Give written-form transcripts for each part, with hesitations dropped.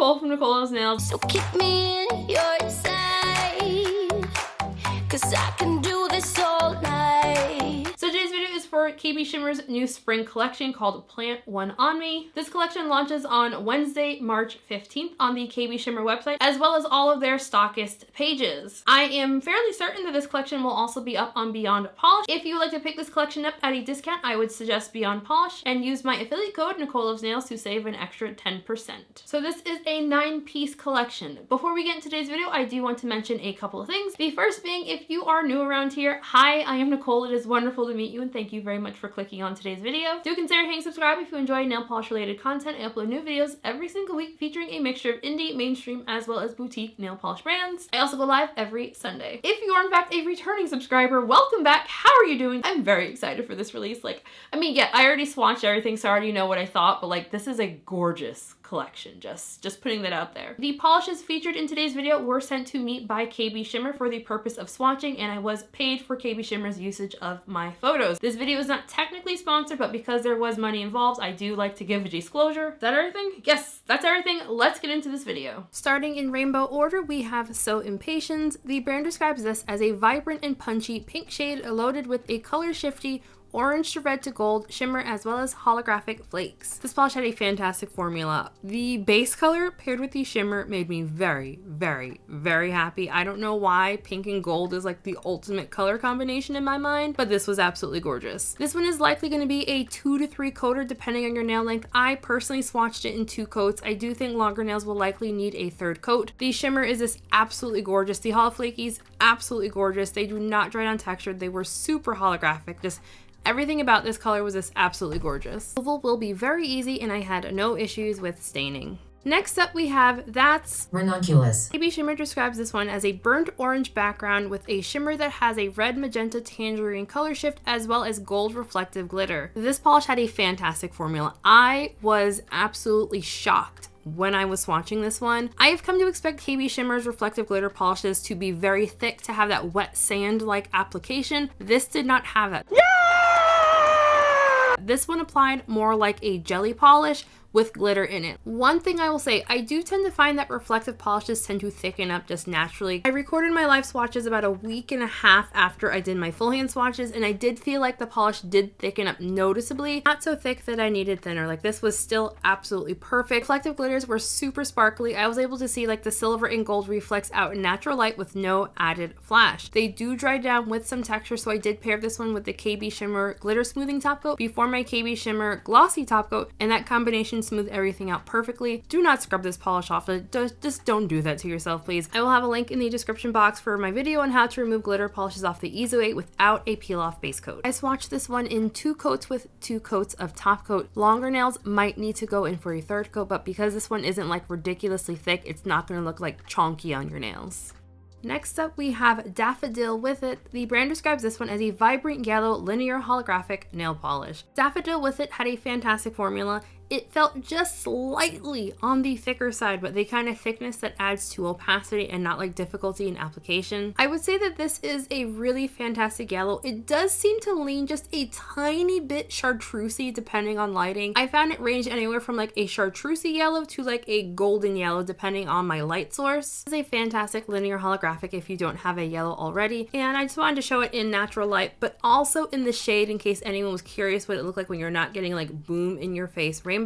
Nicole from Nicole's Nails. So keep me in your sight, 'cause I can do this all night. So today's video is for KBShimmer's new spring collection called Plant One On Me. This collection launches on Wednesday, March 15th on the KBShimmer website, as well as all of their stockist pages. I am fairly certain that this collection will also be up on Beyond Polish. If you would like to pick this collection up at a discount, I would suggest Beyond Polish and use my affiliate code Nicole's Nails to save an extra 10%. So this is a 9-piece collection. Before we get into today's video, I do want to mention a couple of things. The first being, if you are new around here, hi, I am Nicole. It is wonderful to meet you and thank you very much for clicking on today's video. Do consider hitting subscribe if you enjoy nail polish related content. I upload new videos every single week featuring a mixture of indie, mainstream, as well as boutique nail polish brands. I also go live every Sunday. If you are in fact a returning subscriber, welcome back. How are you doing? I'm very excited for this release. Yeah, I already swatched everything, so I already know what I thought, but this is a gorgeous collection. Just putting that out there. The polishes featured in today's video were sent to me by KBShimmer for the purpose of swatching, and I was paid for KBShimmer's usage of my photos. This video is not technically sponsored, but because there was money involved, I do like to give a disclosure. Is that everything? Yes, that's everything. Let's get into this video. Starting in rainbow order, we have So Impatiens. The brand describes this as a vibrant and punchy pink shade loaded with a color shifty orange to red to gold shimmer, as well as holographic flakes. This polish had a fantastic formula. The base color paired with the shimmer made me very, very, very happy. I don't know why pink and gold is like the ultimate color combination in my mind, but this was absolutely gorgeous. This one is likely going to be a 2 to 3 coater depending on your nail length. I personally swatched it in 2 coats. I do think longer nails will likely need a 3rd coat. The shimmer is this absolutely gorgeous. The holo flakies, absolutely gorgeous. They do not dry down textured. They were super holographic. Just everything about this color was just absolutely gorgeous. Removal will be very easy and I had no issues with staining. Next up we have That's Ranunculus. KBShimmer describes this one as a burnt orange background with a shimmer that has a red, magenta, tangerine color shift, as well as gold reflective glitter. This polish had a fantastic formula. I was absolutely shocked when I was swatching this one. I have come to expect KBShimmer's reflective glitter polishes to be very thick, to have that wet sand-like application. This did not have that. Yeah! This one applied more like a jelly polish with glitter in it. One thing I will say, I do tend to find that reflective polishes tend to thicken up just naturally. I recorded my live swatches about a week and a half after I did my full hand swatches, and I did feel like the polish did thicken up noticeably. Not so thick that I needed thinner. This was still absolutely perfect. Reflective glitters were super sparkly. I was able to see the silver and gold reflex out in natural light with no added flash. They do dry down with some texture, so I did pair this one with the KBShimmer glitter smoothing top coat before my KBShimmer glossy top coat, and that combination smooth everything out perfectly. Do not scrub this polish off. Just don't do that to yourself, please. I will have a link in the description box for my video on how to remove glitter polishes off the easy way without a peel off base coat. I swatched this one in 2 coats with 2 coats of top coat. Longer nails might need to go in for a 3rd coat, but because this one isn't ridiculously thick, it's not going to look chonky on your nails. Next up we have Daffodil With It. The brand describes this one as a vibrant yellow linear holographic nail polish. Daffodil With It had a fantastic formula. It felt just slightly on the thicker side, but the kind of thickness that adds to opacity and not difficulty in application. I would say that this is a really fantastic yellow. It does seem to lean just a tiny bit chartreusey depending on lighting. I found it ranged anywhere from a chartreusey yellow to a golden yellow depending on my light source. This is a fantastic linear holographic if you don't have a yellow already, and I just wanted to show it in natural light, but also in the shade in case anyone was curious what it looked like when you're not getting boom in your face rainbows.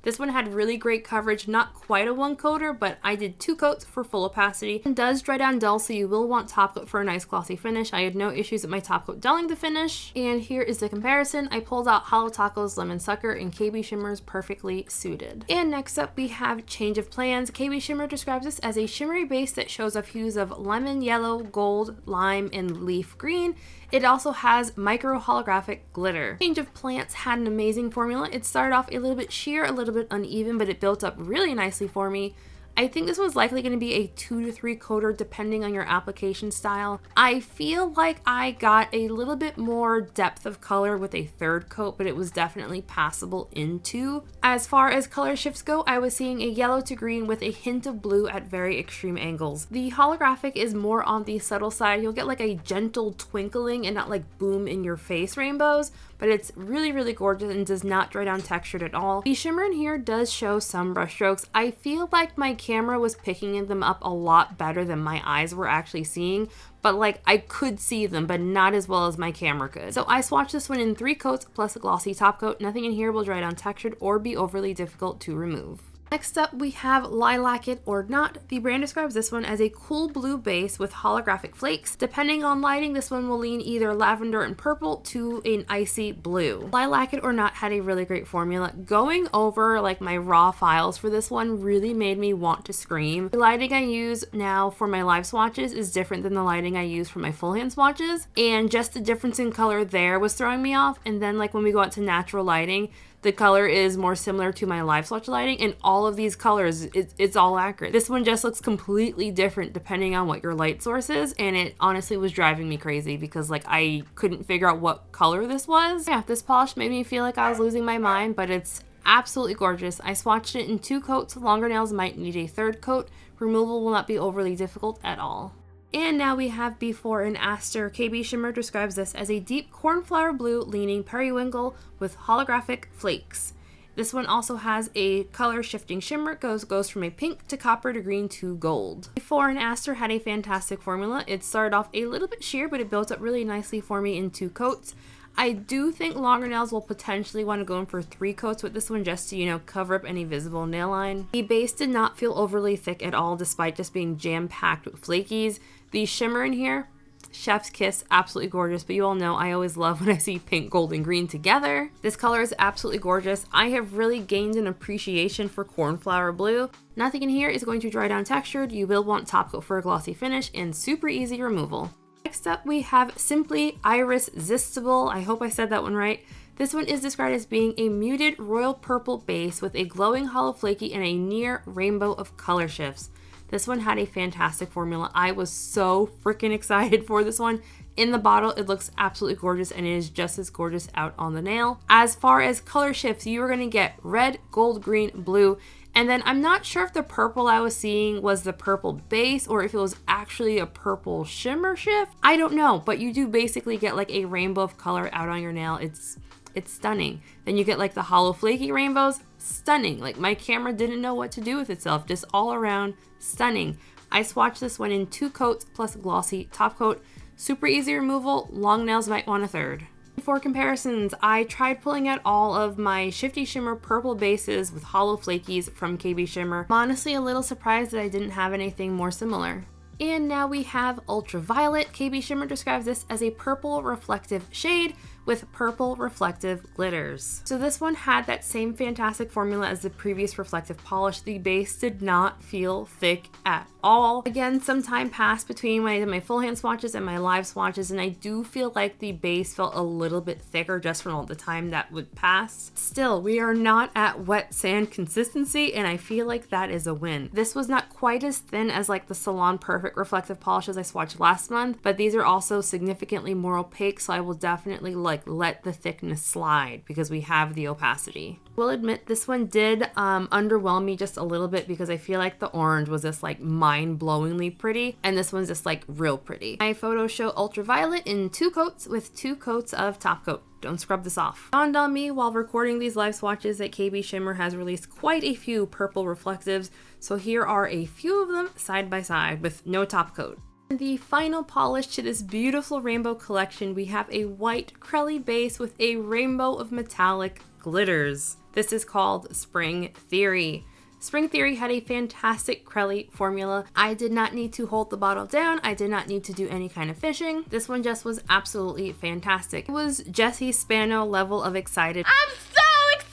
This one had really great coverage, not quite a 1 coater, but I did 2 coats for full opacity. It does dry down dull, so you will want top coat for a nice glossy finish. I had no issues with my top coat dulling the finish. And here is the comparison. I pulled out Holo Taco's Lemon Sucker and KBShimmer's Perfectly Suited. And next up we have Change of Plans. KBShimmer describes this as a shimmery base that shows off hues of lemon, yellow, gold, lime, and leaf green. It also has micro holographic glitter. Change of Plants had an amazing formula. It started off a little bit sheer, a little bit uneven, but it built up really nicely for me. I think this one's likely going to be a 2 to 3 coater depending on your application style. I feel like I got a little bit more depth of color with a 3rd coat, but it was definitely passable in 2. As far as color shifts go, I was seeing a yellow to green with a hint of blue at very extreme angles. The holographic is more on the subtle side. You'll get a gentle twinkling and not boom in your face rainbows, but it's really, really gorgeous and does not dry down textured at all. The shimmer in here does show some brush strokes. I feel like my camera was picking them up a lot better than my eyes were actually seeing, but like I could see them, but not as well as my camera could. So I swatched this one in 3 coats plus a glossy top coat. Nothing in here will dry down textured or be overly difficult to remove. Next up, we have Lilac It Or Not. The brand describes this one as a cool blue base with holographic flakes. Depending on lighting, this one will lean either lavender and purple to an icy blue. Lilac It Or Not had a really great formula. Going over like my raw files for this one really made me want to scream. The lighting I use now for my live swatches is different than the lighting I use for my full hand swatches, and just the difference in color there was throwing me off. And then like when we go out to natural lighting, the color is more similar to my live swatch lighting, and all of these colors, it's all accurate. This one just looks completely different depending on what your light source is, and it honestly was driving me crazy because like I couldn't figure out what color this was. Yeah, this polish made me feel like I was losing my mind, but it's absolutely gorgeous. I swatched it in 2 coats. Longer nails might need a 3rd coat. Removal will not be overly difficult at all. And now we have Before in Aster. KBShimmer describes this as a deep cornflower blue leaning periwinkle with holographic flakes. This one also has a color shifting shimmer. Goes from a pink to copper to green to gold. Before in Aster had a fantastic formula. It started off a little bit sheer, but it built up really nicely for me in 2 coats. I do think longer nails will potentially want to go in for 3 coats with this one just to, you know, cover up any visible nail line. The base did not feel overly thick at all despite just being jam-packed with flakies. The shimmer in here, chef's kiss, absolutely gorgeous, but you all know I always love when I see pink, gold, and green together. This color is absolutely gorgeous. I have really gained an appreciation for cornflower blue. Nothing in here is going to dry down textured. You will want top coat for a glossy finish and super easy removal. Next up, we have Simply Iris Zistable. I hope I said that one right. This one is described as being a muted royal purple base with a glowing hollow flaky and a near rainbow of color shifts. This one had a fantastic formula. I was so freaking excited for this one. In the bottle, it looks absolutely gorgeous, and it is just as gorgeous out on the nail. As far as color shifts, you are going to get red, gold, green, blue, and then I'm not sure if the purple I was seeing was the purple base or if it was actually a purple shimmer shift. I don't know, but you do basically get like a rainbow of color out on your nail. It's stunning. Then you get like the hollow flaky rainbows. Stunning. Like my camera didn't know what to do with itself. Just all around stunning. I swatched this one in 2 coats plus a glossy top coat. Super easy removal. Long nails might want a 3rd. For comparisons, I tried pulling out all of my Shifty Shimmer purple bases with hollow flakies from KBShimmer. I'm honestly a little surprised that I didn't have anything more similar. And now we have Ultraviolet. KBShimmer describes this as a purple reflective shade with purple reflective glitters. So this one had that same fantastic formula as the previous reflective polish. The base did not feel thick at all. Again, some time passed between when I did my full hand swatches and my live swatches, and I do feel like the base felt a little bit thicker just from all the time that would pass. Still, we are not at wet sand consistency, and I feel like that is a win. This was not quite as thin as like the Salon Perfect reflective polishes I swatched last month, but these are also significantly more opaque, so I will definitely let the thickness slide because we have the opacity. Will admit this one did underwhelm me just a little bit because I feel like the orange was just like mind-blowingly pretty, and this one's just like real pretty. My photos show Ultraviolet in 2 coats with 2 coats of top coat. Don't scrub this off. Dawned on me while recording these live swatches that KBShimmer has released quite a few purple reflectives, so here are a few of them side by side with no top coat. The final polish to this beautiful rainbow collection, we have a white Crelly base with a rainbow of metallic glitters. This is called Spring Theory. Spring Theory had a fantastic Crelly formula. I did not need to hold the bottle down. I did not need to do any kind of fishing. This one just was absolutely fantastic. It was Jessie Spano level of excited. I'm so excited!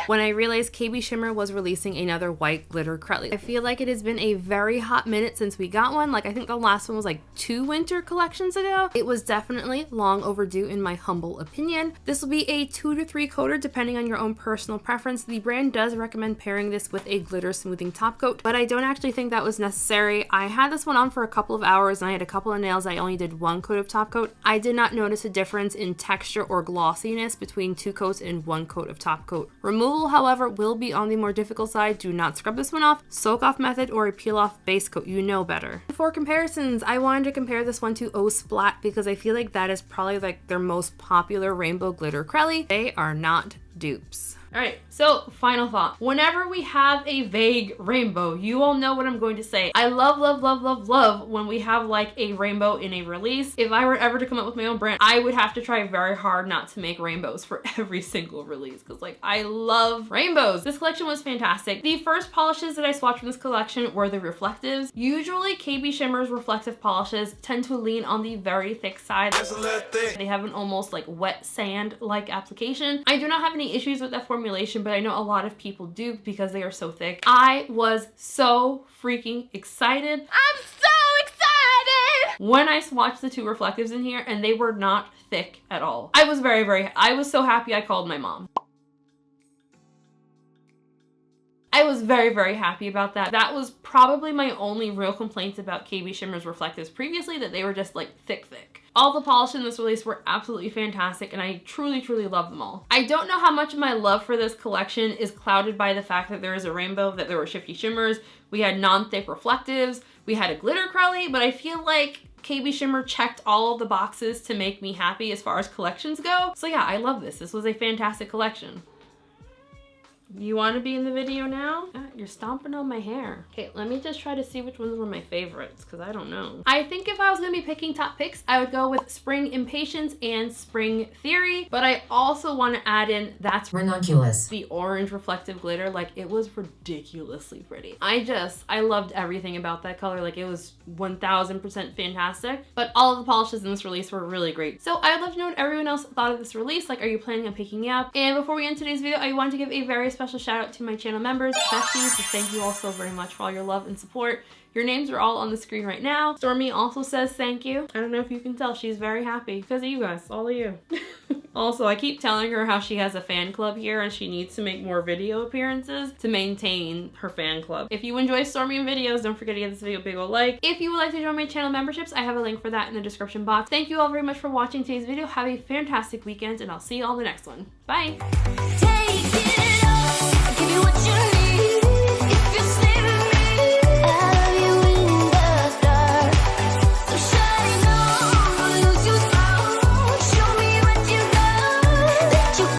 When I realized KBShimmer was releasing another white glitter Crelly. I feel like it has been a very hot minute since we got one. Like I think the last one was like 2 winter collections ago. It was definitely long overdue in my humble opinion. This will be a 2 to 3 coater depending on your own personal preference. The brand does recommend pairing this with a glitter smoothing top coat, but I don't actually think that was necessary. I had this one on for a couple of hours and I had a couple of nails. I only did 1 coat of top coat. I did not notice a difference in texture or glossiness between 2 coats and 1 coat of top coat. Removal tool, however, will be on the more difficult side. Do not scrub this one off. Soak off method or a peel off base coat. You know better. For comparisons, I wanted to compare this one to Oh Splat because I feel like that is probably like their most popular rainbow glitter crelly. They are not dupes. All right, so final thought. Whenever we have a vague rainbow, you all know what I'm going to say. I love, love, love, love, love when we have like a rainbow in a release. If I were ever to come up with my own brand, I would have to try very hard not to make rainbows for every single release because like I love rainbows. This collection was fantastic. The first polishes that I swatched from this collection were the reflectives. Usually KBShimmer's reflective polishes tend to lean on the very thick side. They have an almost like wet sand-like application. I do not have any issues with that formulation, but I know a lot of people do because they are so thick. I was so freaking excited. I'm so excited! When I swatched the two reflectives in here and they were not thick at all. I was so happy I called my mom. I was very, very happy about that. That was probably my only real complaints about KBShimmer's reflectives previously, that they were just like thick. All the polish in this release were absolutely fantastic and I truly, truly love them all. I don't know how much of my love for this collection is clouded by the fact that there is a rainbow, that there were shifty shimmers, we had non-thick reflectives, we had a glitter crelly, but I feel like KBShimmer checked all of the boxes to make me happy as far as collections go. So yeah, I love this. This was a fantastic collection. You want to be in the video now? You're stomping on my hair. Okay, let me just try to see which ones were my favorites because I don't know. I think if I was going to be picking top picks, I would go with Spring Impatiens and Spring Theory, but I also want to add in that's Ranunculus. The orange reflective glitter. Like it was ridiculously pretty. I loved everything about that color. Like it was 1000% fantastic, but all of the polishes in this release were really great. So I would love to know what everyone else thought of this release. Like, are you planning on picking it up? And before we end today's video, I want to give a very special shout out to my channel members, besties. So thank you all so very much for all your love and support. Your names are all on the screen right now. Stormy also says thank you. I don't know if you can tell, she's very happy because of you guys, all of you. Also, I keep telling her how she has a fan club here and she needs to make more video appearances to maintain her fan club. If you enjoy Stormy in videos, don't forget to give this video a big old like. If you would like to join my channel memberships, I have a link for that in the description box. Thank you all very much for watching today's video. Have a fantastic weekend and I'll see you all in the next one. Bye!